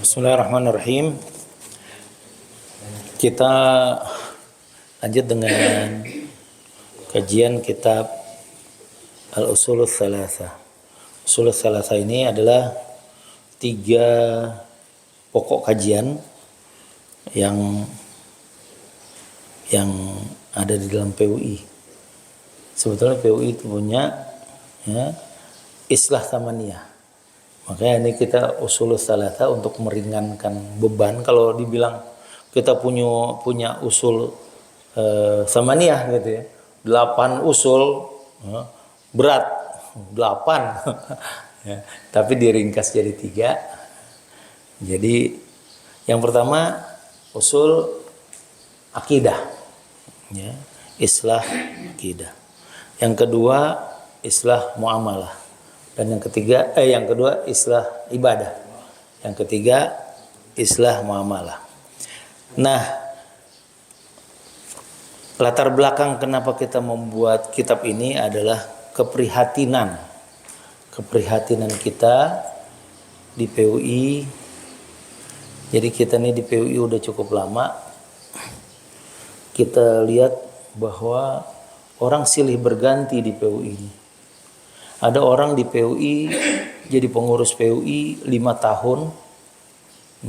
Bismillahirrahmanirrahim. Kita lanjut dengan kajian kitab Al-Usulul Tsalatsa. Usulul Tsalatsa ini adalah 3 pokok kajian yang ada di dalam PUI. Sebetulnya PUI itu punya Islah Tsamaniyah. Makanya ini kita usul tsalatsa untuk meringankan beban. Kalau dibilang kita punya usul tsamaniyah gitu ya, 8 usul berat 8 ya, tapi diringkas jadi 3. Jadi yang pertama usul akidah ya, islah akidah. Yang kedua islah muamalah. Dan yang kedua islah ibadah. Yang ketiga islah muamalah. Nah, latar belakang kenapa kita membuat kitab ini adalah keprihatinan kita di PUI. Jadi kita ini di PUI udah cukup lama. Kita lihat bahwa orang silih berganti di PUI ini. Ada orang di PUI jadi pengurus PUI 5 tahun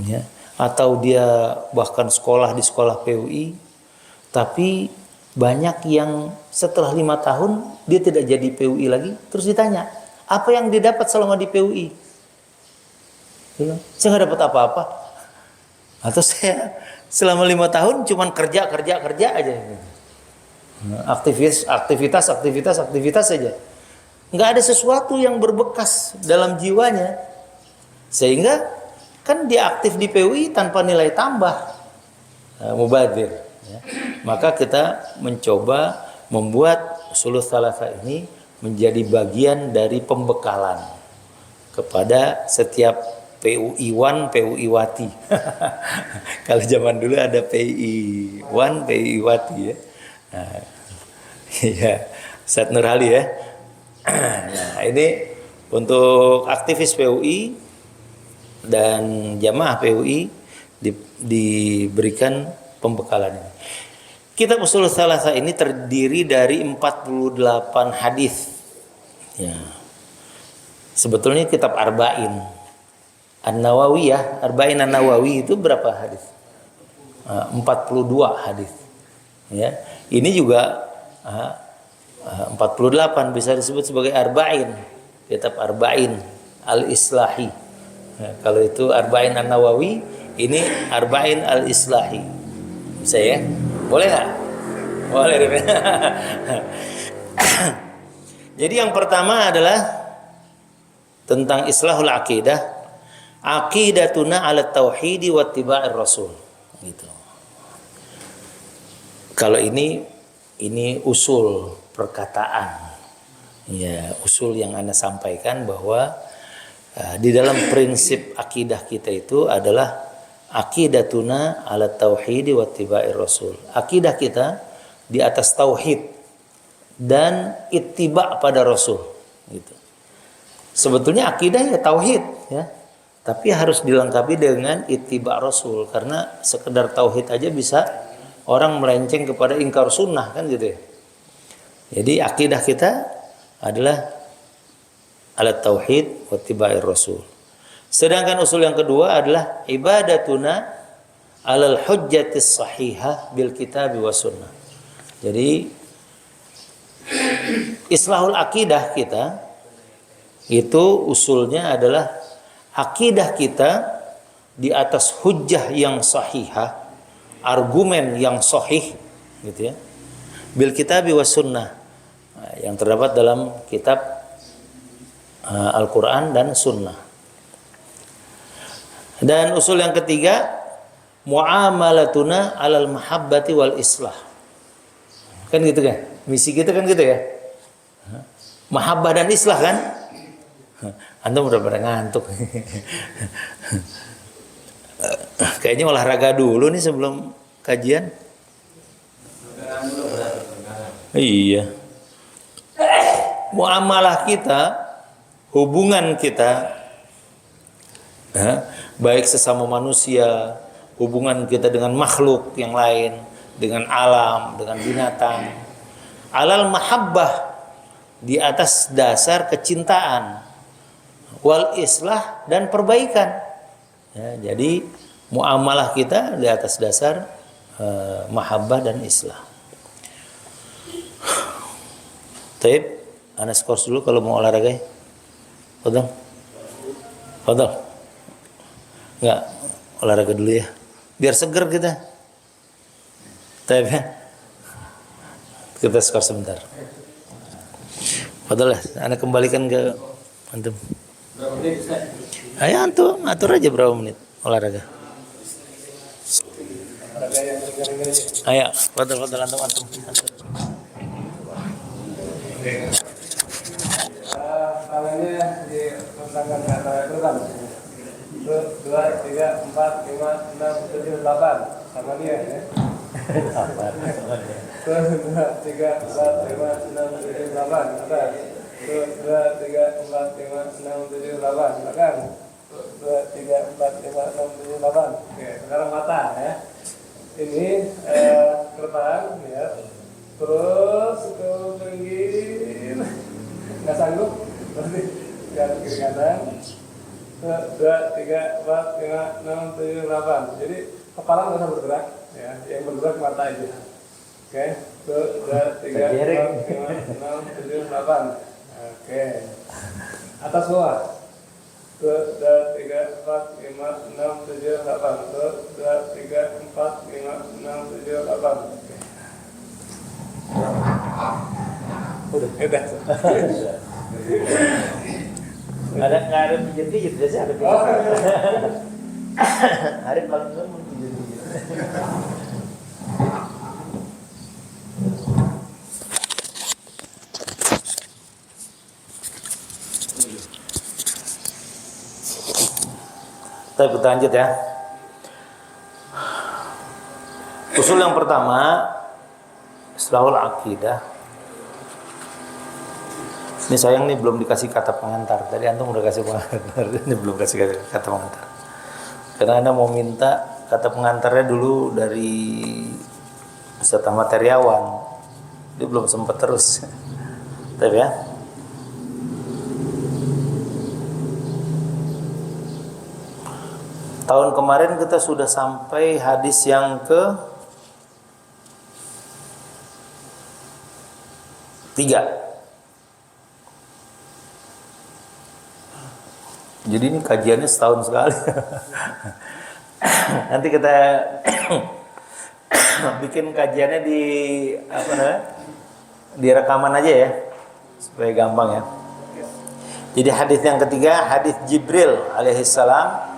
ya, atau dia bahkan sekolah di sekolah PUI, tapi banyak yang setelah 5 tahun dia tidak jadi PUI lagi. Terus ditanya, apa yang didapat selama di PUI? Saya nggak dapat apa-apa. Atau saya selama 5 tahun cuman kerja aja. Aktivitas saja. Nggak ada sesuatu yang berbekas dalam jiwanya, sehingga kan dia aktif di PUI tanpa nilai tambah, mubadzir ya. Maka kita mencoba membuat usul tsalatsa ini menjadi bagian dari pembekalan kepada setiap PUI-wan, PUI-wati. Kalau zaman dulu ada PUI-wan, PUI-wati ya. Nah, ya, Ustaz Nurhali ya. Nah, ini untuk aktivis PUI dan jamaah PUI diberikan pembekalan ini. Kitab Ushul Tsalatsa ini terdiri dari 48 hadis. Ya. Sebetulnya kitab Arba'in An-Nawawi ya, Arba'in An-Nawawi itu berapa hadis? 42 hadis. Ya. Ini juga 48 bisa disebut sebagai Arba'in, kitab Arba'in Al-Islahi. Nah, kalau itu Arba'in An-Nawawi, ini Arba'in Al-Islahi. Bisa ya? Boleh nggak? Boleh. Jadi yang pertama adalah tentang islahul aqidah. Aqidatuna ala tauhidi wa ittiba'ir rasul. Gitu. Kalau ini usul perkataan ya, usul yang Anda sampaikan bahwa di dalam prinsip akidah kita itu adalah aqidatuna ala tauhidi wa ittiba'ir rasul. Akidah kita di atas tauhid dan ittiba' pada rasul gitu. Sebetulnya akidah ya tauhid ya, tapi harus dilengkapi dengan ittiba' rasul, karena sekedar tauhid aja bisa orang melenceng kepada ingkar sunnah kan gitu ya. Jadi akidah kita adalah alat tauhid wa ittiba'ir rasul. Sedangkan usul yang kedua adalah ibadatuna alal hujjatis sahihah bil kitab wa sunnah. Jadi islahul akidah kita itu usulnya adalah akidah kita di atas hujjah yang sahihah, argumen yang sahih gitu ya, bil kitab wa sunnah, yang terdapat dalam kitab Al-Quran dan Sunnah. Dan usul yang ketiga, muamalatuna alal mahabbati wal islah. Kan gitu kan? Misi kita kan gitu ya. Mahabbah dan islah kan? Antum udah pada ngantuk. Kayaknya olahraga dulu nih sebelum kajian. Iya. Muamalah kita, hubungan kita baik sesama manusia, hubungan kita dengan makhluk yang lain, dengan alam, dengan binatang. Alal mahabbah, di atas dasar kecintaan, wal islah, dan perbaikan. Ya, jadi muamalah kita di atas dasar mahabbah dan islah. Taib, ana skors dulu kalau mau olahraga. Fadal. Fadal. Enggak, olahraga dulu ya. Biar seger kita. Taib ya. Kita skors sebentar. Fadal, ana kembalikan ke antum. Berapa menit, Ustaz? Ayo antum, atur aja berapa menit olahraga. Ayo, fadal antum. Tangannya direntangkan ke antara pertama. 1, 2, 3, 4, 5, 6, 7, 8. Sama dia ya. 1, 2, 3, 4, 5, 6, 7, 8. Atas. 1, 2, 3, 4, 5, 6, 7, 8. Belakang. 1, 2, 3, 4, 5, 6, 7, 8. Oke, sekarang mata ya. Ini ke depan ya. Terus ke pinggir. Nggak sanggup, berarti jalan kiri kanan. 2, 3, 4, 5, 6, 7, 8. Jadi kepala nggak usah bergerak, ya. Yang bergerak mata aja. Oke, 2, 3, 4, 5, 6, 7, 8. Oke. Atas bawah. 2, 3, 4, 5, 6, 7, 8. 2, 3, 4, 5, 6, 7, 8. Udah. Nggak ada pijit-pijit biasa ada pijit. Hari paling mau pijit-pijit. Kita lanjut ya. Usul yang pertama, islahul akidah. Ini sayang nih belum dikasih kata pengantar. Tadi antum udah kasih pengantar, ini belum kasih kata pengantar. Karena anda mau minta kata pengantarnya dulu dari Ustaz Ahmad Heriawan. Dia belum sempat terus. Tapi ya. Tahun kemarin kita sudah sampai hadis yang ke 3. Jadi ini kajiannya setahun sekali. Nanti kita bikin kajiannya di apa namanya? Di rekaman aja ya, supaya gampang ya. Jadi hadis yang ketiga, hadis Jibril alaihissalam,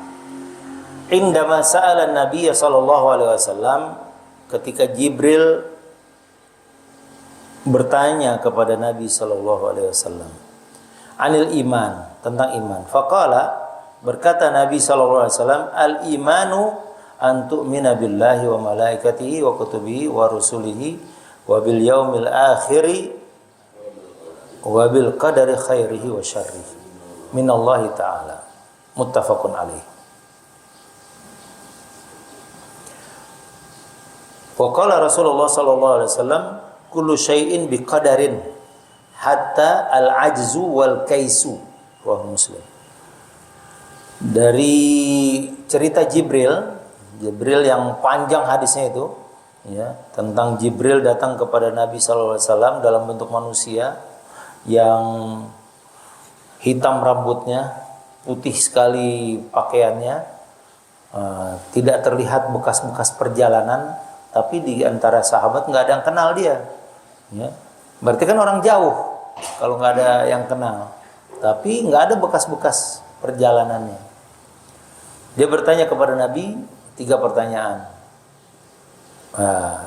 indama sa'ala Nabi sallallahu alaihi wasallam, ketika Jibril bertanya kepada Nabi sallallahu alaihi wasallam, anil iman, tentang iman. Faqala, berkata Nabi sallallahu alaihi wasallam, al imanu an tu'mina billahi wa malaikatihi wa kutubihi wa rusulihi wa bil yaumil akhiri wa bil qadari khairihi wa syarrihi minallahi ta'ala. Muttafaqun alaih. Wa qala Rasulullah sallallahu alaihi wasallam, kullu syai'in biqadarin hatta al-ajzu wal kaisu. Rawahu Muslim. Dari cerita Jibril yang panjang hadisnya itu, ya, tentang Jibril datang kepada Nabi sallallahu alaihi wasallam dalam bentuk manusia yang hitam rambutnya, putih sekali pakaiannya, tidak terlihat bekas-bekas perjalanan, tapi di antara sahabat nggak ada yang kenal dia, ya. Berarti kan orang jauh kalau nggak ada yang kenal, tapi nggak ada bekas-bekas perjalanannya. Dia bertanya kepada Nabi 3 pertanyaan,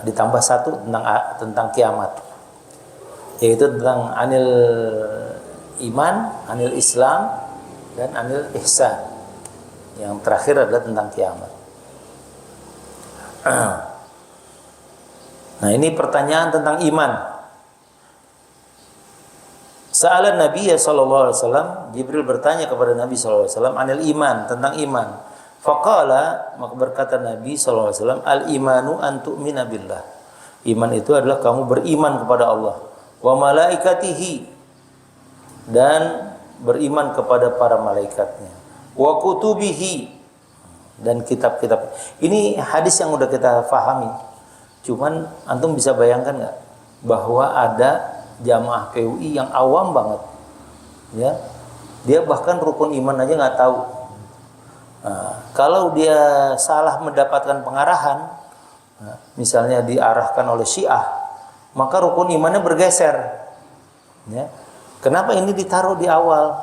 ditambah 1 tentang kiamat, yaitu tentang anil iman, anil Islam, dan anil ihsan. Yang terakhir adalah tentang kiamat. Nah, ini pertanyaan tentang iman. Sa'ala Nabi sallallahu alaihi wasallam, Jibril bertanya kepada Nabi sallallahu alaihi wasallam anil iman, tentang iman. Faqala, maka berkata Nabi sallallahu alaihi wasallam, al imanu an tu'mina billah. Iman itu adalah kamu beriman kepada Allah, wa malaikatihi, dan beriman kepada para malaikatnya, wa kutubihi, dan kitab-kitab. Ini hadis yang udah kita pahami. Cuman antum bisa bayangkan nggak bahwa ada jamaah PUI yang awam banget, ya, dia bahkan rukun iman aja nggak tahu. Nah, kalau dia salah mendapatkan pengarahan, misalnya diarahkan oleh Syiah, maka rukun imannya bergeser. Ya. Kenapa ini ditaruh di awal?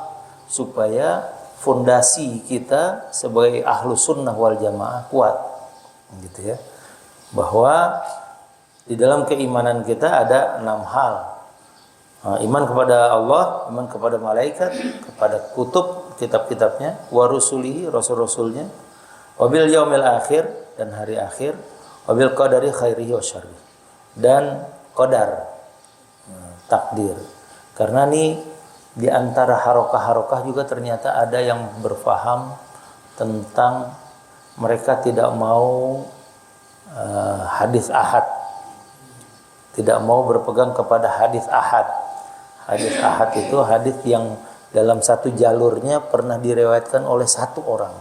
Supaya fondasi kita sebagai ahlu sunnah wal jamaah kuat, gitu ya. Bahwa di dalam keimanan kita ada 6 hal. Iman kepada Allah, iman kepada malaikat, kepada kutub, kitab-kitabnya, wa rusulihi, rasul-rasulnya, wabil yaumil akhir, dan hari akhir, wabil qadari khairihi wa syarrihi, dan qadar, takdir. Karena nih di antara harokah-harokah juga ternyata ada yang berfaham tentang mereka tidak mau hadis ahad, tidak mau berpegang kepada hadis ahad. Hadis ahad itu hadis yang dalam satu jalurnya pernah diriwayatkan oleh satu orang.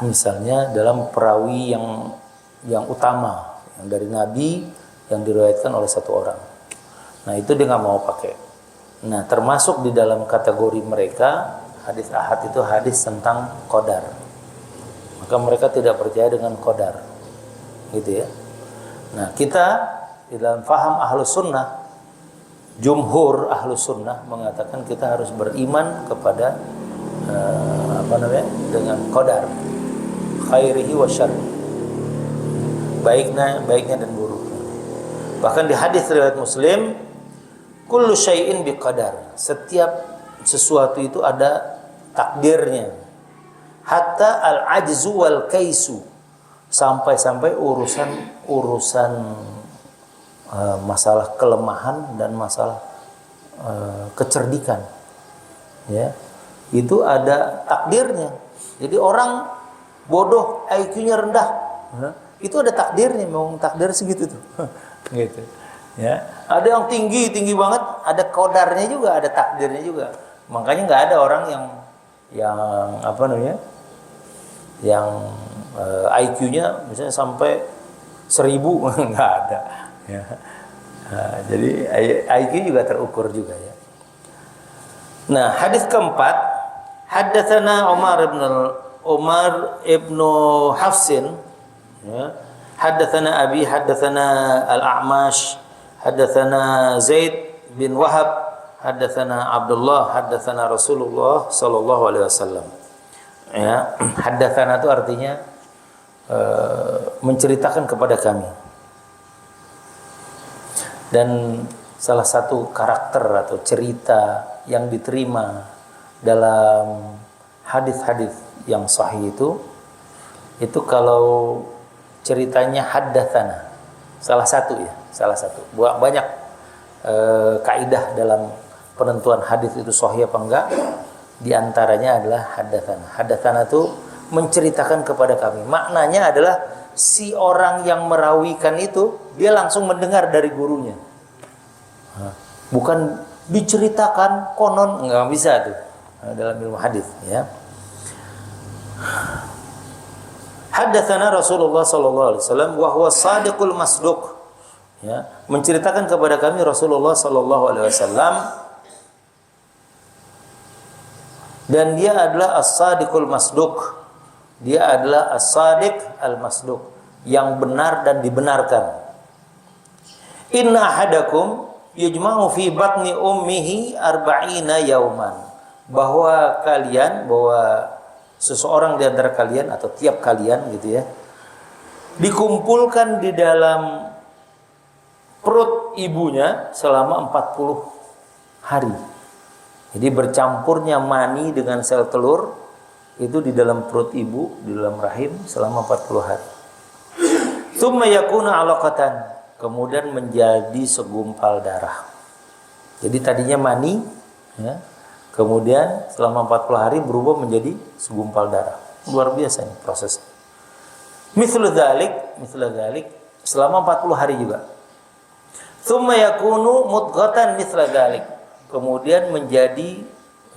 Misalnya dalam perawi yang utama, yang dari Nabi, yang diriwayatkan oleh satu orang. Nah itu dia nggak mau pakai. Nah termasuk di dalam kategori mereka hadis ahad itu hadis tentang qadar. Maka mereka tidak percaya dengan qadar, gitu ya. Nah kita di dalam faham ahlus sunnah, jumhur ahlus sunnah mengatakan kita harus beriman kepada dengan qadar khairihi wa syarrihi, baiknya dan buruknya. Bahkan di hadis riwayat Muslim, kullu syai'in biqadar, setiap sesuatu itu ada takdirnya. Hatta al-ajzu wal kaisu, sampai urusan masalah kelemahan dan masalah kecerdikan, ya, itu ada takdirnya. Jadi orang bodoh, IQ-nya rendah, itu ada takdirnya, memang takdir segitu tuh. Gitu. Ya, ada yang tinggi banget, ada kodarnya juga, ada takdirnya juga. Makanya nggak ada orang yang IQ-nya misalnya sampai 1000, nggak ada. Ya. Nah, jadi IQ juga terukur juga, ya. Nah, hadis keempat, haddatsana Umar ibnu Hafsin, ya. Haddatsana Abi, haddatsana Al-A'mash, haddatsana Zaid bin Wahab, haddatsana Abdullah, haddatsana Rasulullah sallallahu alaihi wasallam. Ya, haddatsana itu artinya menceritakan kepada kami. Dan salah satu karakter atau cerita yang diterima dalam hadis-hadis yang sahih itu kalau ceritanya haddatsana, salah satu. Banyak kaidah dalam penentuan hadis itu sahih apa enggak. Di antaranya adalah haddatsana. Haddatsana itu menceritakan kepada kami. Maknanya adalah si orang yang merawikan itu dia langsung mendengar dari gurunya. Bukan diceritakan konon, enggak bisa tuh dalam ilmu hadis, ya. Haddatsana Rasulullah sallallahu alaihi wasallam wa huwa shadiqul masduq, ya, menceritakan kepada kami Rasulullah sallallahu alaihi wasallam, dan dia adalah as-sadiqul masduq. Dia adalah as-sadiq al-masduq, yang benar dan dibenarkan. Inna ahadakum yujma'u fi batni ummihi arba'ina yauman, bahwa seseorang di antara kalian atau tiap kalian, gitu ya, dikumpulkan di dalam perut ibunya selama 40 hari. Jadi bercampurnya mani dengan sel telur itu di dalam perut ibu, di dalam rahim selama 40 hari. Tsumma yakuna 'alaqatan, kemudian menjadi segumpal darah. Jadi tadinya mani, ya, kemudian selama 40 hari berubah menjadi segumpal darah. Luar biasa ini prosesnya. Mithlu dzalik selama 40 hari juga. Tsumma yakunu mudghatan mithla dzalik. Kemudian menjadi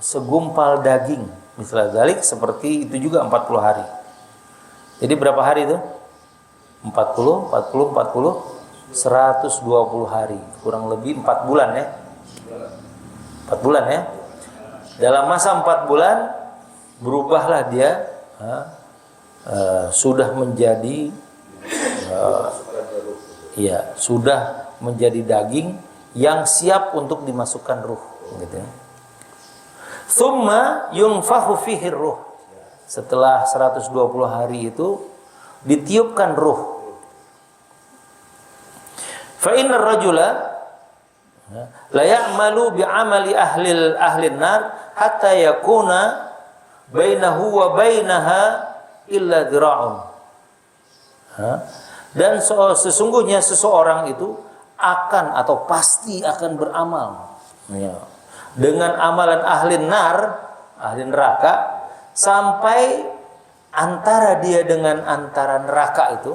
segumpal daging mithla dzalik, seperti itu juga 40 hari. Jadi berapa hari itu? 40, 120 hari. Kurang lebih 4 bulan ya. 4 bulan ya. Dalam masa 4 bulan berubahlah dia, sudah menjadi sudah menjadi daging yang siap untuk dimasukkan ruh, gitu ya. Tsumma yunfakhu fihi ruh. Setelah 120 hari itu ditiupkan ruh. Fa innar rajula la ya'malu bi 'amali ahli nar hatta yakuna bainahu wa bainaha illa dhira'un. Dan sesungguhnya seseorang itu akan atau pasti akan beramal, ya, dengan amalan ahli nar, ahli neraka, sampai antara dia dengan antara neraka itu,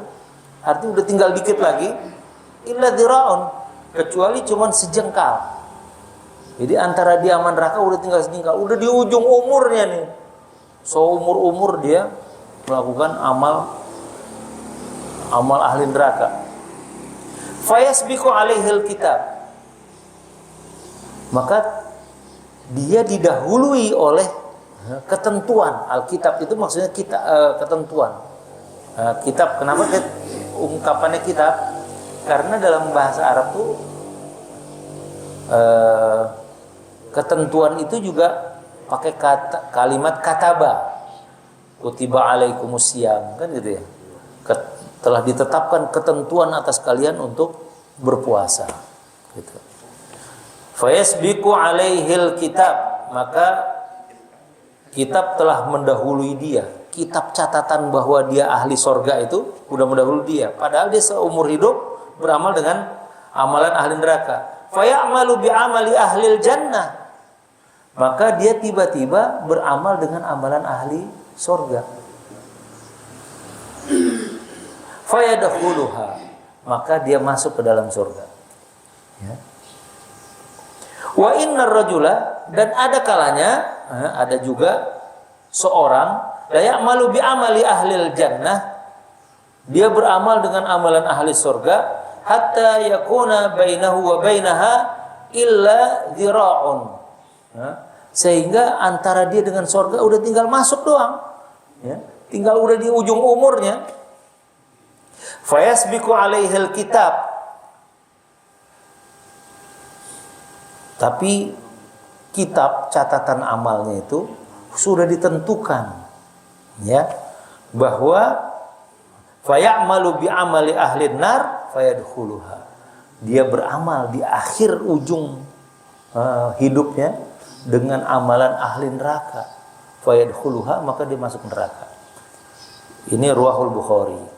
artinya udah tinggal dikit lagi, illa dhira'un, kecuali cuman sejengkal. Jadi antara dia sama neraka udah tinggal sejengkal, udah di ujung umurnya nih. Seumur-umur dia melakukan amal ahli neraka. Fayasbiqu alaihil kitab. Maka dia didahului oleh ketentuan. Alkitab itu maksudnya ketentuan. Kitab, kenapa ungkapannya kitab? Karena dalam bahasa Arab tuh ketentuan itu juga pakai kalimat kataba. Kutiba alaikumusiyam, kan gitu ya. Telah ditetapkan ketentuan atas kalian untuk berpuasa, gitu. Fayasbiqu alaihil kitab, maka kitab telah mendahului dia. Kitab catatan bahwa dia ahli sorga itu udah mendahului dia. Padahal dia seumur hidup beramal dengan amalan ahli neraka. Fayamalu bi amali ahlil jannah, maka dia tiba-tiba beramal dengan amalan ahli sorga. Fayadkhuluha, maka dia masuk ke dalam surga, ya. Wa innar rajula, dan ada kalanya, ada juga seorang la ya'malu bi amali ahlil jannah, dia beramal dengan amalan ahli surga, hatta yakuna bainahu wa bainaha illa dhira'un, sehingga antara dia dengan surga udah tinggal masuk doang, ya. Tinggal udah di ujung umurnya. Fayasbiqu alaihil kitab, tapi kitab catatan amalnya itu sudah ditentukan, ya, bahwa fayamalu bi amali ahli nar fayadkhuluha, dia beramal di akhir ujung hidupnya dengan amalan ahli neraka, fayadkhuluha, maka dia masuk neraka. Ini Ruwahul Bukhari.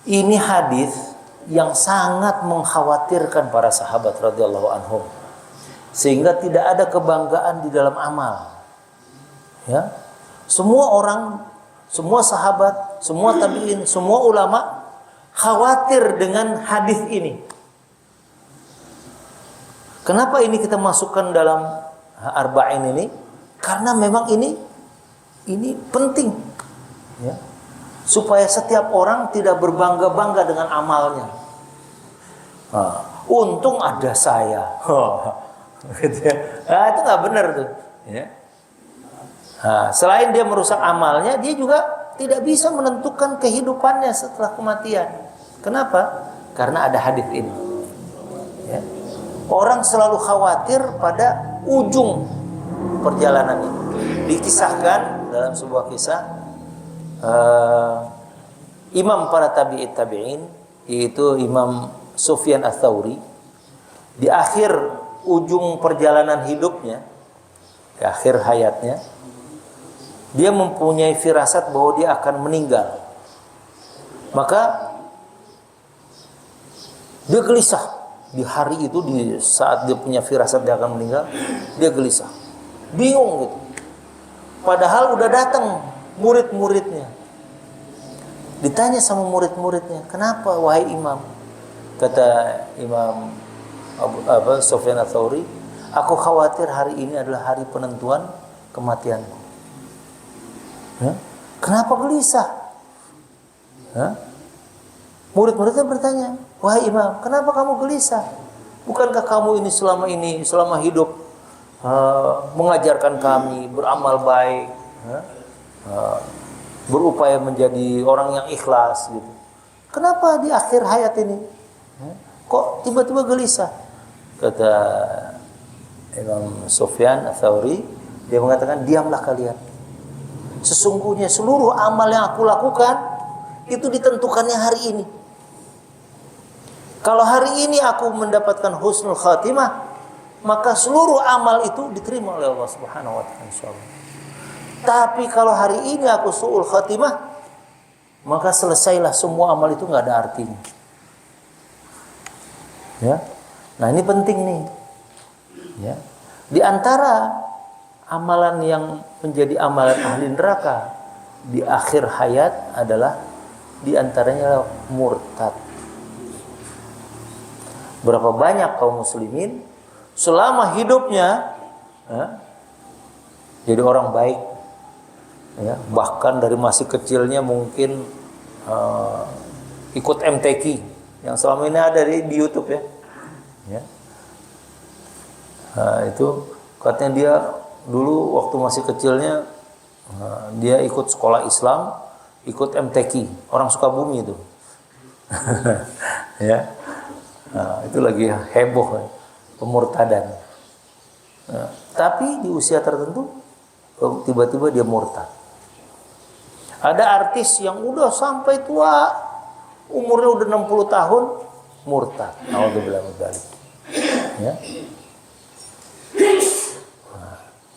Ini hadis yang sangat mengkhawatirkan para sahabat radhiyallahu anhum, sehingga tidak ada kebanggaan di dalam amal, ya. Semua orang, semua sahabat, semua tabi'in, semua ulama khawatir dengan hadis ini. Kenapa ini kita masukkan dalam arba'in ini? Karena memang ini penting, ya, supaya setiap orang tidak berbangga-bangga dengan amalnya. Untung ada saya. Gitu ya. Itu nggak benar tuh, ya. Selain dia merusak amalnya, dia juga tidak bisa menentukan kehidupannya setelah kematian. Kenapa? Karena ada hadis ini, ya. Orang selalu khawatir pada ujung perjalanannya. Dikisahkan dalam sebuah kisah, imam para tabi'in, yaitu Imam Sufyan Ats-Tsauri, di akhir ujung perjalanan hidupnya, di akhir hayatnya, dia mempunyai firasat bahwa dia akan meninggal. Maka dia gelisah, di hari itu, di saat dia punya firasat dia akan meninggal, dia gelisah, bingung gitu. Padahal udah datang murid-muridnya. Ditanya sama murid-muridnya, kenapa wahai imam? Kata Imam Sufyan Ats-Tsauri, aku khawatir hari ini adalah hari penentuan kematianku. Kenapa gelisah? Murid-muridnya bertanya, wahai imam, kenapa kamu gelisah? Bukankah kamu ini selama hidup mengajarkan kami beramal baik, berupaya menjadi orang yang ikhlas gitu. Kenapa di akhir hayat ini kok tiba-tiba gelisah? Kata Imam Sufyan Ats-Tsauri, dia mengatakan, diamlah kalian. Sesungguhnya seluruh amal yang aku lakukan itu ditentukannya hari ini. Kalau hari ini aku mendapatkan husnul khatimah, maka seluruh amal itu diterima oleh Allah Subhanahu wa taala insyaallah. Tapi kalau hari ini aku su'ul khatimah, maka selesailah semua amal itu, nggak ada artinya. Ya. Nah, ini penting nih. Ya. Di antara amalan yang menjadi amalan ahli neraka di akhir hayat adalah di antaranya murtad. Berapa banyak kaum muslimin selama hidupnya jadi orang baik, ya, bahkan dari masih kecilnya mungkin ikut MTQ yang selama ini ada di YouTube ya. Itu katanya dia dulu waktu masih kecilnya dia ikut sekolah Islam, ikut MTQ, orang Sukabumi itu. Ya. Itu lagi heboh pemurtadan. Tapi di usia tertentu tiba-tiba dia murtad. Ada artis yang udah sampai tua, umurnya udah 60 tahun murtad. Alhamdulillah. Ya.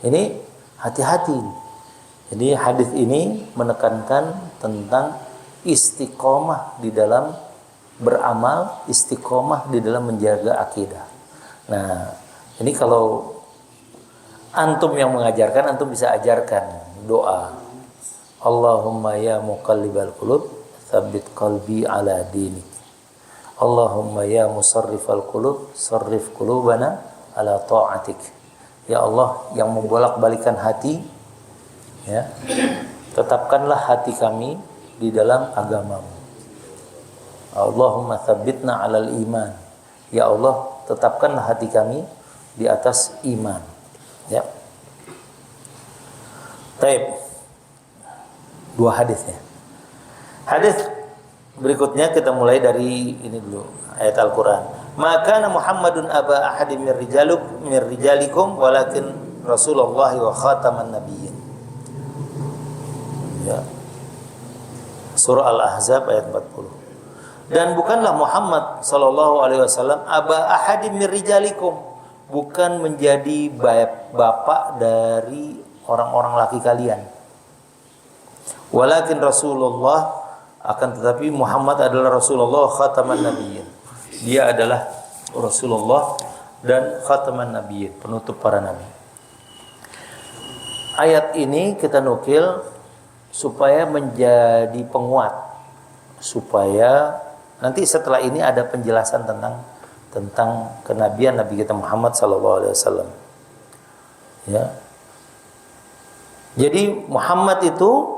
Ini hati-hati. Jadi hadis ini menekankan tentang istiqomah di dalam beramal, istiqomah di dalam menjaga akidah. Nah, ini kalau antum yang mengajarkan, antum bisa ajarkan doa. Allahumma ya muqallibal qulub, tsabbit qalbi ala dinik. Allahumma ya musarrifal qulub, sarrif qulubana ala ta'atik. Ya Allah yang membolak-balikan hati, ya, tetapkanlah hati kami di dalam agamamu. Allahumma tsabbitna 'alal iman. Ya Allah, tetapkanlah hati kami di atas iman. Ya. Baik. Dua hadisnya. Hadis berikutnya kita mulai dari ini dulu, ayat Al-Qur'an. Maka Muhammadun aba ahadim mir rijalikum walakin Rasulullah wa khataman nabiyyin. Ya. Surah Al-Ahzab ayat 40. Dan bukanlah Muhammad sallallahu alaihi wasallam aba ahadim mir rijalikum, bukan menjadi bapak dari orang-orang laki kalian. Walakin Rasulullah, akan tetapi Muhammad adalah Rasulullah khataman nabiyyin. Dia adalah Rasulullah dan khataman nabiyyin, penutup para nabi. Ayat ini kita nukil supaya menjadi penguat, supaya nanti setelah ini ada penjelasan tentang kenabian Nabi kita Muhammad SAW. Ya. Jadi Muhammad itu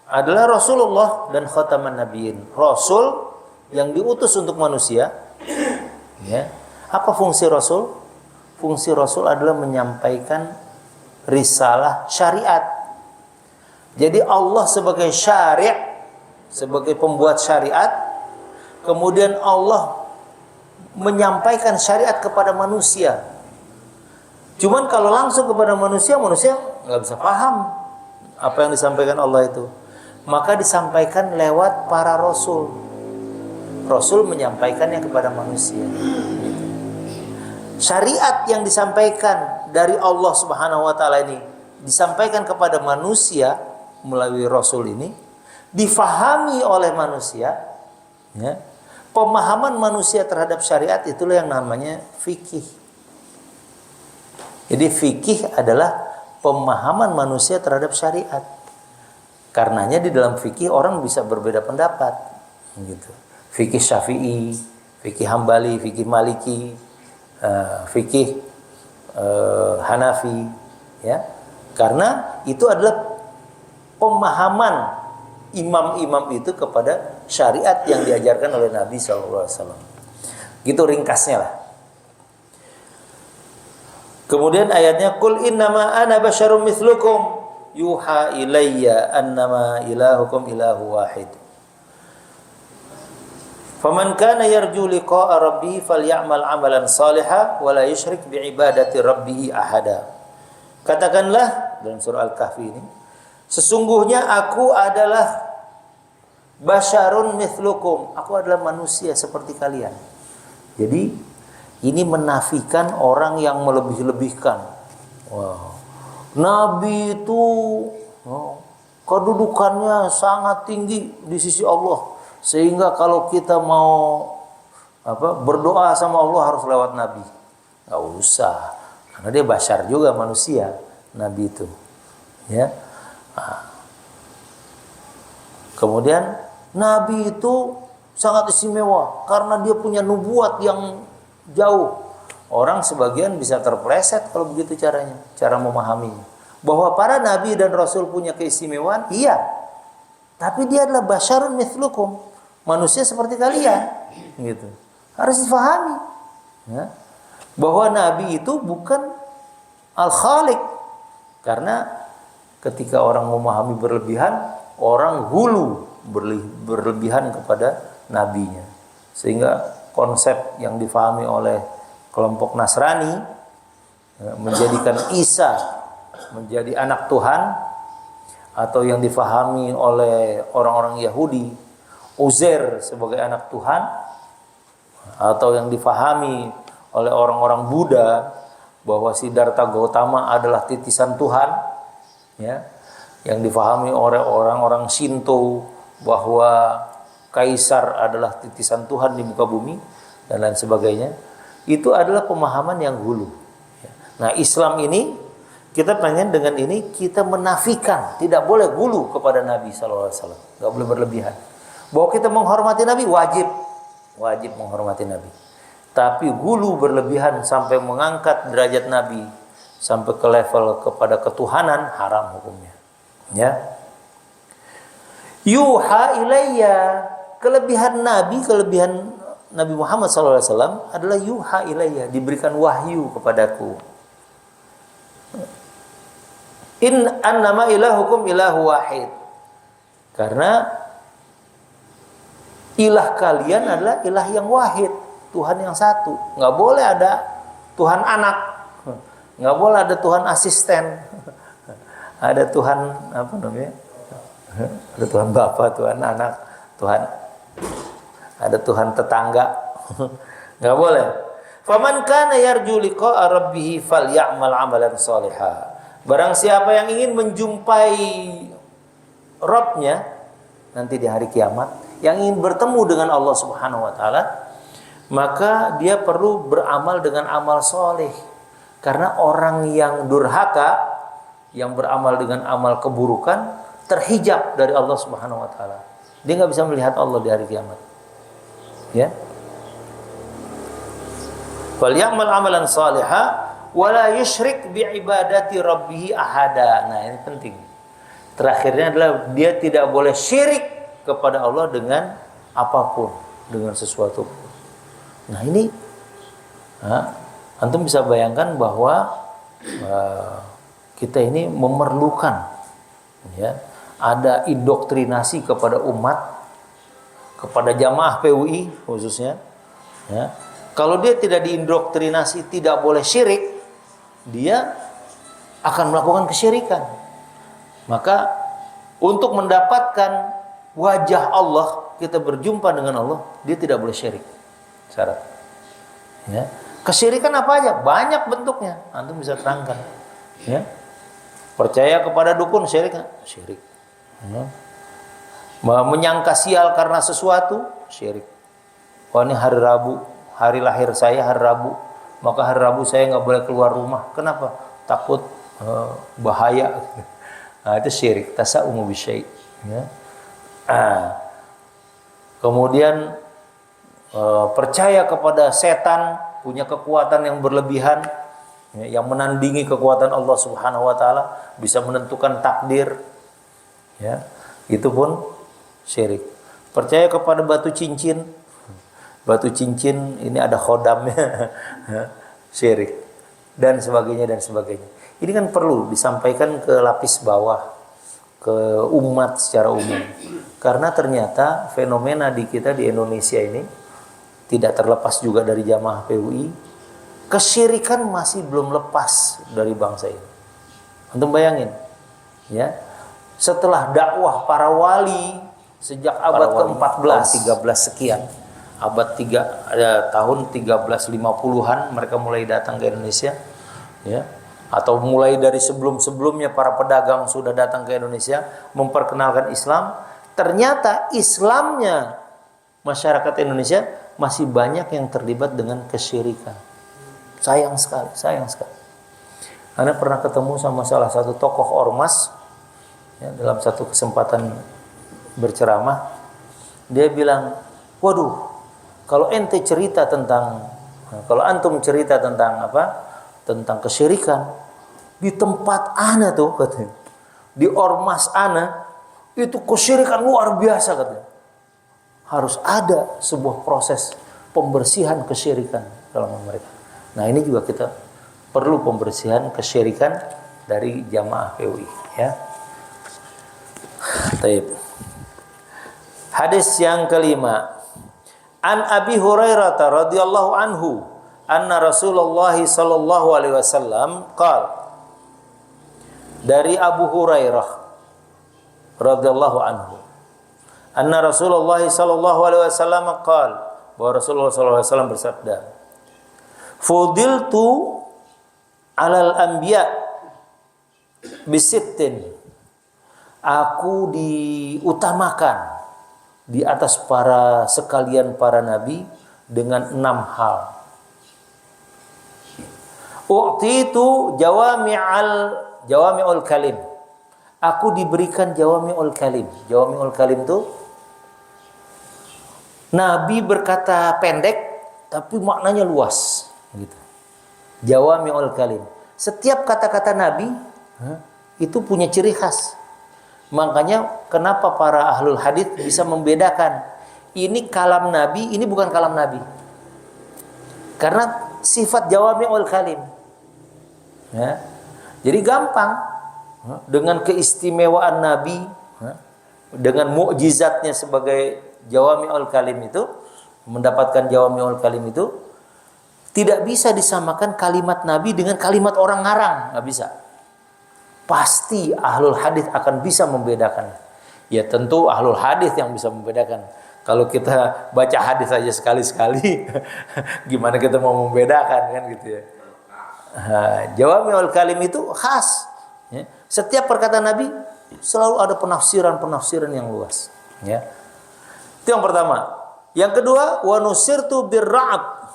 adalah Rasulullah dan khataman nabiyyin, Rasul yang diutus untuk manusia. Ya. Apa fungsi Rasul? Fungsi Rasul adalah menyampaikan risalah syariat. Jadi Allah sebagai syari', sebagai pembuat syariat, kemudian Allah menyampaikan syariat kepada manusia. Cuman kalau langsung kepada manusia nggak bisa paham apa yang disampaikan Allah itu. Maka disampaikan lewat para rasul. Rasul menyampaikannya kepada manusia. Syariat yang disampaikan dari Allah Subhanahu wa taala ini disampaikan kepada manusia melalui rasul ini, difahami oleh manusia, ya. pemahaman manusia terhadap syariat itulah yang namanya fikih. Jadi fikih adalah pemahaman manusia terhadap syariat. Karenanya di dalam fikih orang bisa berbeda pendapat, gitu. Fikih Syafi'i, fikih Hambali, fikih Maliki, fikih Hanafi, ya. Karena itu adalah pemahaman imam-imam itu kepada syariat yang diajarkan oleh Nabi SAW. Gitu ringkasnya lah. Kemudian ayatnya, Qul innama ana basyarum mithlukum yuha ilayya annama ilahukum ilahu wahid. Faman kana yarju liqa'a rabbih falyamal amalan salihan wa la yusyrik biibadati rabbih ahada. Katakanlah dalam surah Al-Kahfi ini, sesungguhnya aku adalah basyarun mithlukum, aku adalah manusia seperti kalian. Jadi ini menafikan orang yang melebih-lebihkan. Wow. Nabi itu kedudukannya sangat tinggi di sisi Allah, sehingga kalau kita mau berdoa sama Allah harus lewat Nabi. Nggak usah, karena dia basyar juga manusia, Nabi itu. Ya. Kemudian Nabi itu sangat istimewa karena dia punya nubuat yang jauh. Orang sebagian bisa terpleset kalau begitu caranya, cara memahaminya. Bahwa para nabi dan rasul punya keistimewaan, iya. Tapi dia adalah basyarun mithlukum, manusia seperti kalian, gitu. Harus difahami, ya. Bahwa nabi itu bukan al-khaliq. Karena ketika orang memahami berlebihan, orang hulu berlebihan kepada nabinya. Sehingga konsep yang difahami oleh kelompok Nasrani menjadikan Isa menjadi anak Tuhan, atau yang difahami oleh orang-orang Yahudi Uzair sebagai anak Tuhan, atau yang difahami oleh orang-orang Buddha bahwa Siddhartha Gautama adalah titisan Tuhan, ya, yang difahami oleh orang-orang Shinto bahwa Kaisar adalah titisan Tuhan di muka bumi, dan lain sebagainya. Itu adalah pemahaman yang hulu. Nah, Islam ini, kita pengen dengan ini kita menafikan, tidak boleh hulu kepada Nabi SAW, nggak boleh berlebihan. Bahwa kita menghormati Nabi wajib menghormati Nabi. Tapi hulu berlebihan sampai mengangkat derajat Nabi sampai ke level kepada ketuhanan, haram hukumnya. Ya. Yuha ilayya, kelebihan Nabi Muhammad SAW adalah yuha ilayya, diberikan wahyu kepadaku. In annama ilahukum ilahu wahid, karena ilah kalian adalah ilah yang wahid, Tuhan yang satu. Nggak boleh ada Tuhan anak, nggak boleh ada Tuhan asisten, ada Tuhan apa namanya, ada Tuhan Bapa, Tuhan anak, Tuhan, ada Tuhan tetangga. Nggak boleh. Faman kana yarju liqa'a rabbih falyamal amalan shalihan. Barang siapa yang ingin menjumpai Rabbnya nanti di hari kiamat, yang ingin bertemu dengan Allah Subhanahu wa taala, maka dia perlu beramal dengan amal soleh. Karena orang yang durhaka, yang beramal dengan amal keburukan, terhijab dari Allah Subhanahu wa taala. Dia nggak bisa melihat Allah di hari kiamat. Ya. Falyamal amalan shalihan wala yusyrik biibadati rabbih ahada. Nah, ini penting. Terakhirnya adalah dia tidak boleh syirik kepada Allah dengan apapun, dengan sesuatu. Nah, ini antum bisa bayangkan bahwa kita ini memerlukan, ya, ada indoktrinasi kepada umat, kepada jamaah PUI khususnya, ya. Kalau dia tidak diindoktrinasi tidak boleh syirik, dia akan melakukan kesyirikan. Maka untuk mendapatkan wajah Allah, kita berjumpa dengan Allah, dia tidak boleh syirik. Syarat. Ya. Kesyirikan apa aja? Banyak bentuknya. Antum bisa terangkan. Ya. Percaya kepada dukun, syirik nggak? Syirik. Ya. Menyangka sial karena sesuatu, syirik. oh ini hari Rabu, hari lahir saya hari Rabu, maka hari Rabu saya nggak boleh keluar rumah. Kenapa? Takut bahaya. Nah, itu syirik, tasa'umu bisyai'. Ya. Kemudian percaya kepada setan punya kekuatan yang berlebihan, ya, yang menandingi kekuatan Allah Subhanahu wa taala, bisa menentukan takdir. Ya, itu pun syirik. Percaya kepada batu cincin. Batu cincin ini ada khodamnya. Syirik. Dan sebagainya dan sebagainya. Ini kan perlu disampaikan ke lapis bawah, ke umat secara umum. Karena ternyata fenomena di kita di Indonesia ini tidak terlepas juga dari jamaah PUI, kesyirikan masih belum lepas dari bangsa ini. Antum bayangin, ya. Setelah dakwah para wali sejak abad ke-14, 13 sekian, tahun 1350-an mereka mulai datang ke Indonesia, ya. Atau mulai dari sebelum-sebelumnya para pedagang sudah datang ke Indonesia memperkenalkan Islam. Ternyata Islamnya masyarakat Indonesia masih banyak yang terlibat dengan kesyirikan. Sayang sekali, sayang sekali. Anda pernah ketemu sama salah satu tokoh ormas, ya, dalam satu kesempatan berceramah, dia bilang, waduh, kalau ente cerita tentang, kalau antum cerita tentang apa, tentang kesyirikan, di tempat ana tuh katanya, di ormas ana itu kesyirikan luar biasa katanya. Harus ada sebuah proses pembersihan kesyirikan dalam mereka. Nah ini juga kita perlu pembersihan kesyirikan dari jamaah PUI, ya. Taib. Hadis yang kelima. An Abi Hurairah radhiyallahu anhu, anna Rasulullah sallallahu alaihi wasallam qaal. Dari Abu Hurairah radhiyallahu anhu, anna Rasulullah sallallahu alaihi wasallam qaal, bahwa Rasulullah sallallahu alaihi wasallam bersabda, fudiltu alal anbiya bisittin, aku diutamakan di atas para sekalian para nabi dengan 6 hal. U'titu jawami'ul kalim, aku diberikan jawami'ul kalim. Jawami'ul kalim itu nabi berkata pendek tapi maknanya luas gitu. Jawami'ul kalim, setiap kata-kata nabi itu punya ciri khas. Makanya kenapa para ahlul hadits bisa membedakan ini kalam nabi, ini bukan kalam nabi, karena sifat jawami'ul kalim, ya. Jadi gampang dengan keistimewaan nabi, dengan mukjizatnya sebagai jawami'ul kalim itu, mendapatkan jawami'ul kalim itu tidak bisa disamakan kalimat nabi dengan kalimat orang ngarang, nggak bisa. Pasti ahlul hadis akan bisa membedakan. Ya tentu ahlul hadis yang bisa membedakan. Kalau kita baca hadis saja sekali-sekali, gimana kita mau membedakan kan gitu ya. Jawami'ul kalim itu khas. Ya. Setiap perkataan Nabi selalu ada penafsiran yang luas. Ya. Itu yang pertama. Yang kedua, wa nusirtu birra'ab.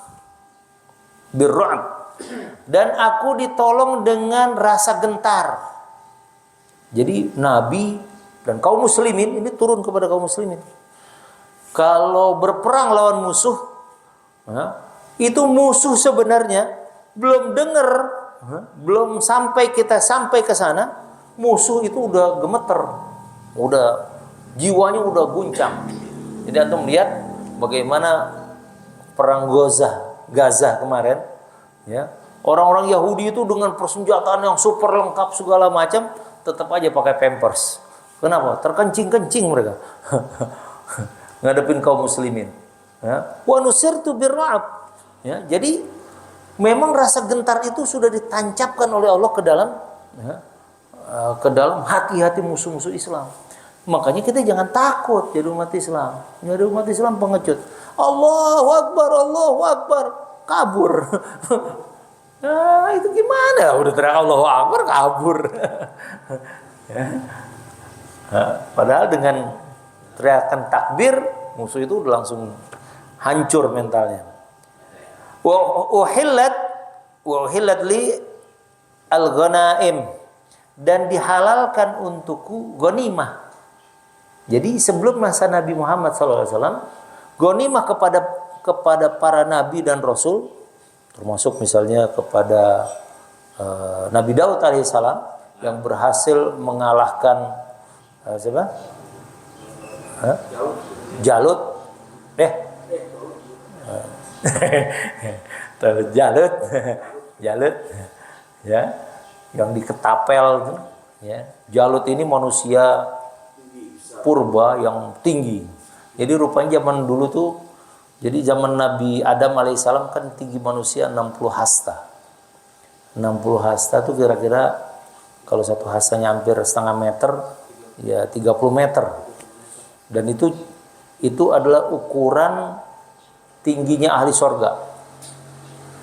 Dan aku ditolong dengan rasa gentar. Jadi Nabi dan kaum muslimin ini turun kepada kaum muslimin. Kalau berperang lawan musuh, itu musuh sebenarnya belum dengar, belum sampai kita sampai ke sana, musuh itu udah gemeter, udah jiwanya udah guncang. Jadi antum lihat bagaimana perang Gaza kemarin, ya. Orang-orang Yahudi itu dengan persenjataan yang super lengkap segala macam, tetap aja pakai pampers. Kenapa? Terkencing-kencing mereka. Ngadepin kaum muslimin. Ya. Wa nusirtu birra'ab. Ya, jadi memang rasa gentar itu sudah ditancapkan oleh Allah ke dalam hati-hati musuh-musuh Islam. Makanya kita jangan takut jadi umat Islam. Jadi umat Islam pengecut. Allahu Akbar, kabur. Nah, itu gimana? Udah teriak Allahu Akbar kabur. Ya. Padahal dengan teriakan takbir, musuh itu udah langsung hancur mentalnya. Wa uhillat li al-ghanaim, dan dihalalkan untukku ghanimah. Jadi sebelum masa Nabi Muhammad SAW, ghanimah kepada para nabi dan rasul, termasuk misalnya kepada Nabi Daud alaihissalam yang berhasil mengalahkan siapa? Jalut. Jalut ya, yang diketapel itu ya. Jalut ini manusia purba yang tinggi. Jadi rupanya zaman dulu tuh, jadi zaman Nabi Adam alaihissalam kan tinggi manusia 60 hasta. 60 hasta tuh kira-kira kalau satu hastanya hampir setengah meter, ya 30 meter. Dan itu adalah ukuran tingginya ahli sorga.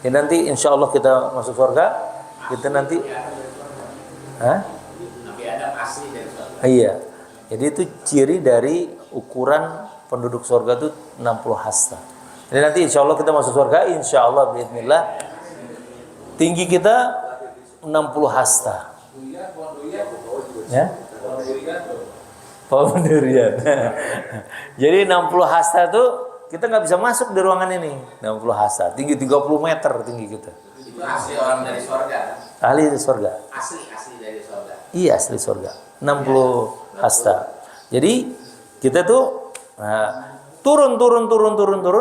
Ya nanti insya Allah kita masuk sorga, kita nanti, Nabi Adam asli dari sorga. Iya. Jadi itu ciri dari ukuran penduduk sorga itu 60 hasta. Jadi nanti insya Allah kita masuk sorga, insya Allah bismillah, tinggi kita 60 hasta. Ya? Pohon durian. Jadi 60 hasta itu kita nggak bisa masuk di ruangan ini. 60 hasta, tinggi 30 meter tinggi kita. Itu asli orang dari sorga. Ahli dari sorga. Asli dari sorga. Iya, asli sorga. 60 hasta. Jadi kita tuh turun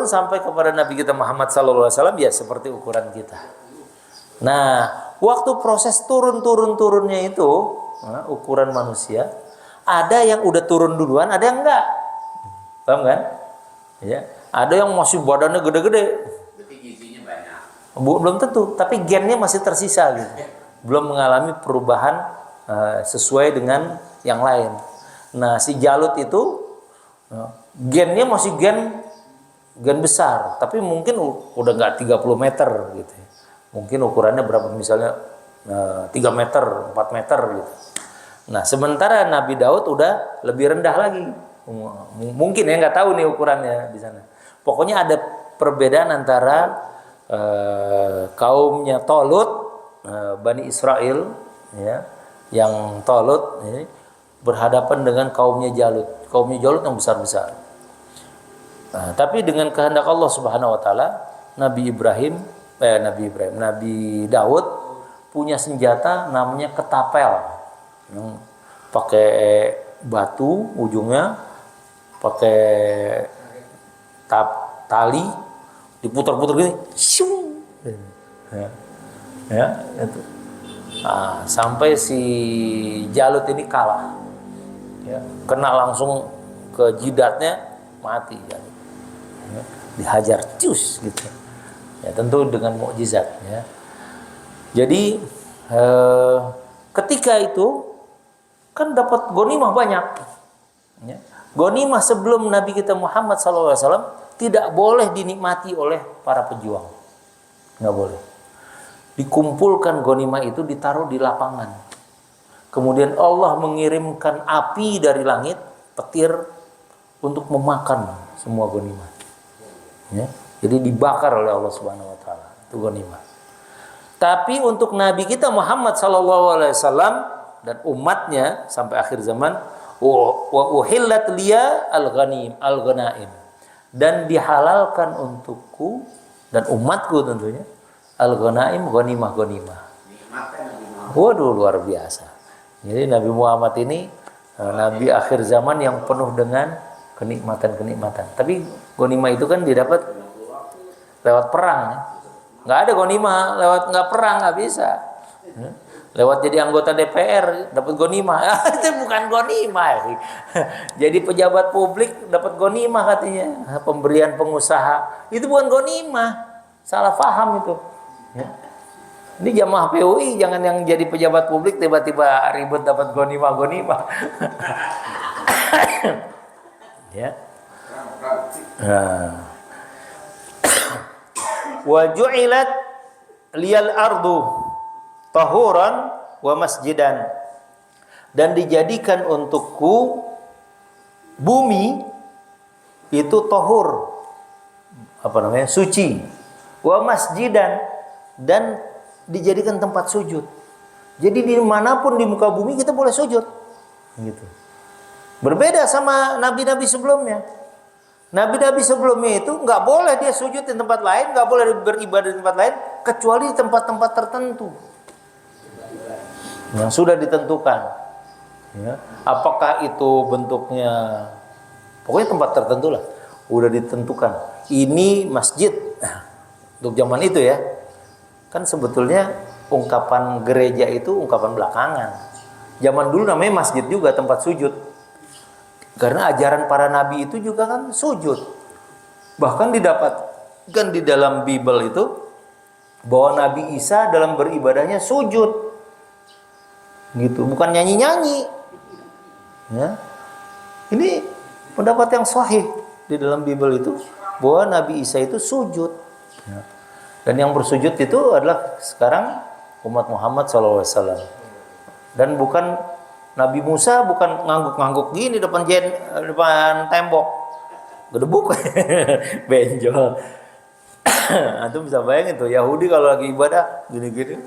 sampai kepada Nabi kita Muhammad SAW, ya seperti ukuran kita. Nah, waktu proses turunnya itu, ukuran manusia, ada yang udah turun duluan, ada yang enggak. Paham kan? Ya, ada yang masih badannya gede-gede. Berarti gizinya banyak. Belum tentu, tapi gennya masih tersisa gitu. Belum mengalami perubahan sesuai dengan yang lain. Nah, si Jalut itu gennya masih gen besar, tapi mungkin udah nggak 30 meter gitu. Mungkin ukurannya berapa, misalnya 3 meter, 4 meter gitu. Nah, sementara Nabi Daud udah lebih rendah lagi. Mungkin ya, nggak tahu nih ukurannya di sana. Pokoknya ada perbedaan antara kaumnya Tolut, Bani Israel, ya, yang Tolut ini berhadapan dengan kaumnya Jalut. Kaumnya Jalut yang besar-besar. Nah, tapi dengan kehendak Allah Subhanahu Wa Taala, Nabi Daud punya senjata namanya ketapel, yang pakai batu ujungnya, pakai tali, diputar-putar gini, ya itu. Nah, sampai si Jalut ini kalah, ya, kena langsung ke jidatnya, mati Jalut, ya, dihajar cus gitu. Ya, tentu dengan mukjizat, ya. Jadi ketika itu kan dapat ghanimah banyak, ya. Ghanimah sebelum Nabi kita Muhammad SAW tidak boleh dinikmati oleh para pejuang, nggak boleh. Dikumpulkan ghanimah itu, ditaruh di lapangan. Kemudian Allah mengirimkan api dari langit, petir, untuk memakan semua ghanimah. Ya. Jadi dibakar oleh Allah Subhanahu Wa Taala itu ghanimah. Tapi untuk Nabi kita Muhammad SAW dan umatnya sampai akhir zaman, wa uhillat liya al-ghanaim, dan dihalalkan untukku dan umatku tentunya al-ghanaim, ghanimah. Waduh, luar biasa. Jadi Nabi Muhammad ini Nabi akhir zaman yang penuh dengan kenikmatan. Tapi ghanimah itu kan didapat lewat perang, ya. Nggak ada ghanimah lewat nggak perang, nggak bisa. Lewat jadi anggota DPR dapat ghanimah. Itu bukan ghanimah. Jadi pejabat publik dapat ghanimah katanya. Pemberian pengusaha itu bukan ghanimah. Salah paham itu. Ya. Ini jamaah PUI jangan yang jadi pejabat publik tiba-tiba ribut dapat ghanimah. Ya. Wa ju'ilat liyal ardu tahuran wa masjidan, dan dijadikan untukku bumi itu tahur, suci, wa masjidan, dan dijadikan tempat sujud. Jadi dimanapun di muka bumi kita boleh sujud, gitu. Berbeda sama nabi-nabi sebelumnya. Nabi-nabi sebelumnya itu nggak boleh dia sujud di tempat lain, nggak boleh beribadah di tempat lain, kecuali di tempat-tempat tertentu yang sudah ditentukan. Ya. Apakah itu bentuknya, pokoknya tempat tertentu lah, udah ditentukan. Ini masjid untuk zaman itu ya. Kan sebetulnya ungkapan gereja itu ungkapan belakangan. Zaman dulu namanya masjid juga, tempat sujud. Karena ajaran para nabi itu juga kan sujud. Bahkan didapatkan di dalam Bible itu bahwa Nabi Isa dalam beribadahnya sujud. Gitu, bukan nyanyi-nyanyi. Ya. Ini pendapat yang sahih di dalam Bible itu bahwa Nabi Isa itu sujud. Ya. Dan yang bersujud itu adalah sekarang umat Muhammad SAW. Dan bukan Nabi Musa, bukan ngangguk-ngangguk gini depan tembok, gedebuk, benjol. Antum bisa bayangin tuh Yahudi kalau lagi ibadah gini-gini,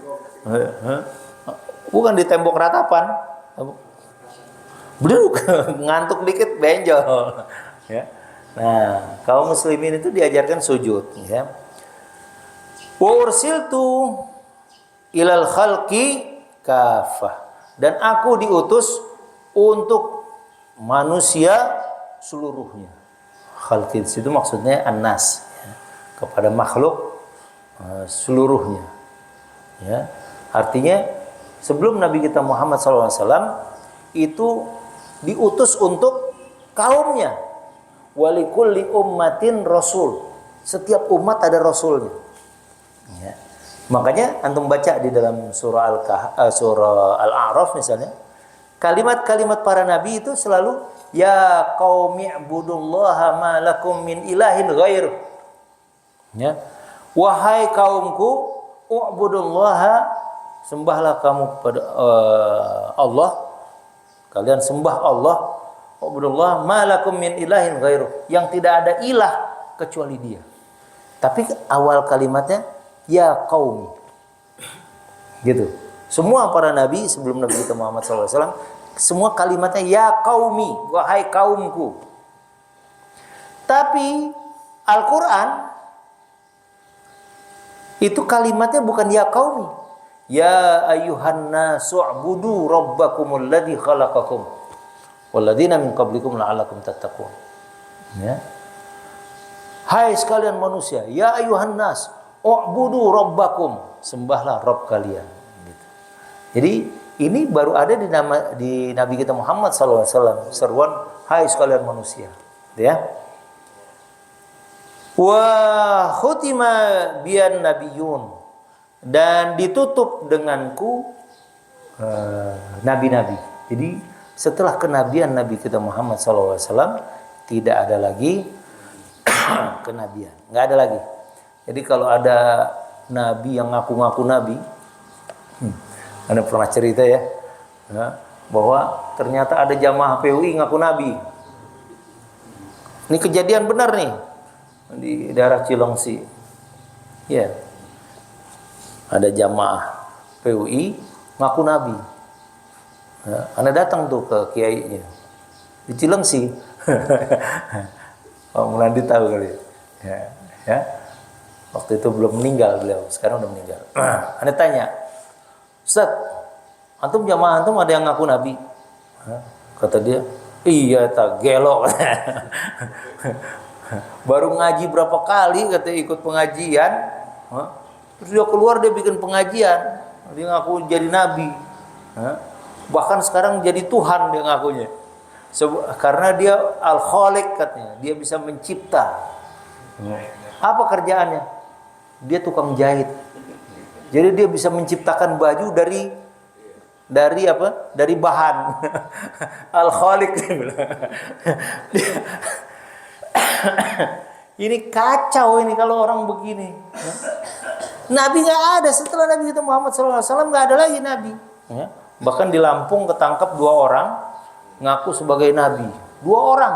bukan di tembok ratapan, beduk, ngantuk dikit benjol. Ya. Nah, kaum muslimin itu diajarkan sujud. Ya. Wa ursiltu ilal khalqi kafah. Dan aku diutus untuk manusia seluruhnya. Khalqi itu maksudnya an-nas, ya, kepada makhluk seluruhnya. Ya. Artinya sebelum Nabi kita Muhammad SAW itu diutus untuk kaumnya. Walikulli ummatin rasul. Setiap umat ada rasulnya. Ya. Makanya antum baca di dalam surah Al-A'raf misalnya, kalimat-kalimat para nabi itu selalu ya qaumi ibudullaha ma lakum min ilahin ghair. Ya. Wahai kaumku, u'budullaha, sembahlah kamu kepada Allah. Kalian sembah Allah. U'budullaha ma lakum min ilahin ghair, yang tidak ada ilah kecuali Dia. Tapi awal kalimatnya ya qaumi, gitu. Semua para nabi sebelum Nabi kita Muhammad SAW, semua kalimatnya ya qaumi, wahai kaumku. Tapi Al-Quran itu kalimatnya bukan ya qaumi, ya ayyuhan nasu u'budu rabbakumul ladzi khalaqakum walladzina min qablikum la'allakum tattaqun. Ya. Hai sekalian manusia, ya ayyuhan nas u'budu rabbakum, sembahlah Rabb kalian. Gitu. Jadi ini baru ada di Nabi kita Muhammad SAW, seruan hai sekalian manusia. Ya. Wa khutima biyan nabiyun, dan ditutup denganku nabi-nabi. Jadi setelah kenabian Nabi kita Muhammad SAW tidak ada lagi kenabian, nggak ada lagi. Jadi kalau ada nabi yang ngaku-ngaku nabi, Anda pernah cerita ya, bahwa ternyata ada jamaah PUI ngaku nabi. Ini kejadian benar nih di daerah Cilengsi. Ya, ada jamaah PUI ngaku nabi. Anda datang tuh ke kiainya di Cilengsi. Pak Mulandi tahu kali ya. Waktu itu belum meninggal beliau, sekarang udah meninggal. Anda tanya, Ustaz, antum jamaah antum ada yang ngaku nabi? Kata dia, iya tak gelok. Baru ngaji berapa kali kata ikut pengajian, terus dia keluar dia bikin pengajian, dia ngaku jadi nabi. Bahkan sekarang jadi Tuhan dia ngakunya. Karena dia al-khaliq katanya, dia bisa mencipta. Apa kerjaannya? Dia tukang jahit. Jadi dia bisa menciptakan baju dari apa? Dari bahan. Al-khaliq. Ini kacau ini kalau orang begini. Nabi nggak ada setelah Nabi kita Muhammad SAW, nggak ada lagi nabi. Bahkan di Lampung ketangkap 2 orang ngaku sebagai nabi. 2 orang.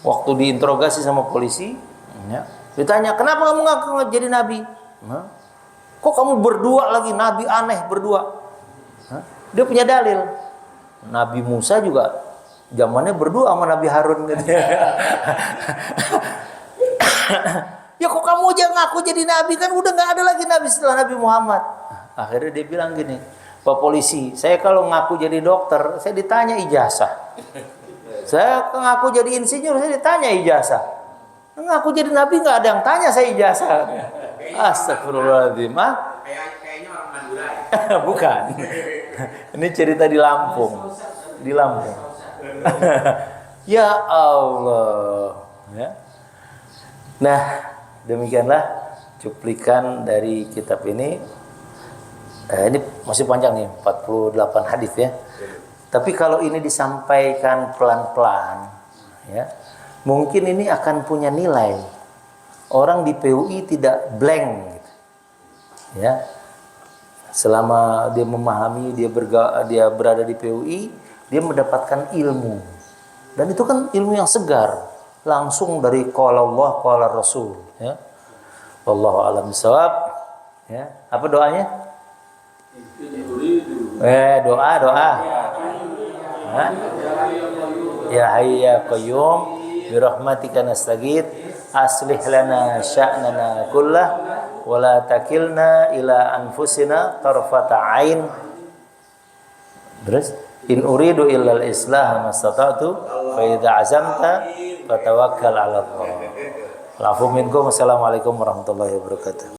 Waktu diinterogasi sama polisi, Ya. Ditanya, kenapa kamu ngaku jadi nabi? Hah? Kok kamu berdua lagi, nabi aneh berdua? Hah? Dia punya dalil. Nabi Musa juga zamannya berdua sama Nabi Harun gitu. Ya kok kamu aja ngaku jadi nabi, kan udah nggak ada lagi nabi setelah Nabi Muhammad. Akhirnya dia bilang gini, Pak polisi, saya kalau ngaku jadi dokter, saya ditanya ijazah. Saya ngaku jadi insinyur, saya ditanya ijazah. Ngaku jadi nabi nggak ada yang tanya saya ijazah. Astagfirullahaladzim. Kayaknya orang Madura ya. Bukan. Ini cerita di Lampung. Di Lampung. Ya Allah. Ya. Nah, demikianlah cuplikan dari kitab ini. Ini masih panjang nih, 48 hadis ya. Tapi kalau ini disampaikan pelan-pelan, ya, mungkin ini akan punya nilai. Orang di PUI tidak blank, gitu. Ya. Selama dia memahami, dia berada di PUI, dia mendapatkan ilmu. Dan itu kan ilmu yang segar, langsung dari qala Allah, qala Rasul, ya. Wallahu a'lam bishawab. Ya. Apa doanya? Doa. Hah? Ya hayy ya qayyum bi rahmatika nastaghith aslih lana sya'nana kullah wa la takilna ila anfusina tarfata ain. Terus in uridu illa al-islah mastata'tu fa idza azamta fatawakkal 'ala Allah. Lafu minkum. Assalamualaikum warahmatullahi wabarakatuh.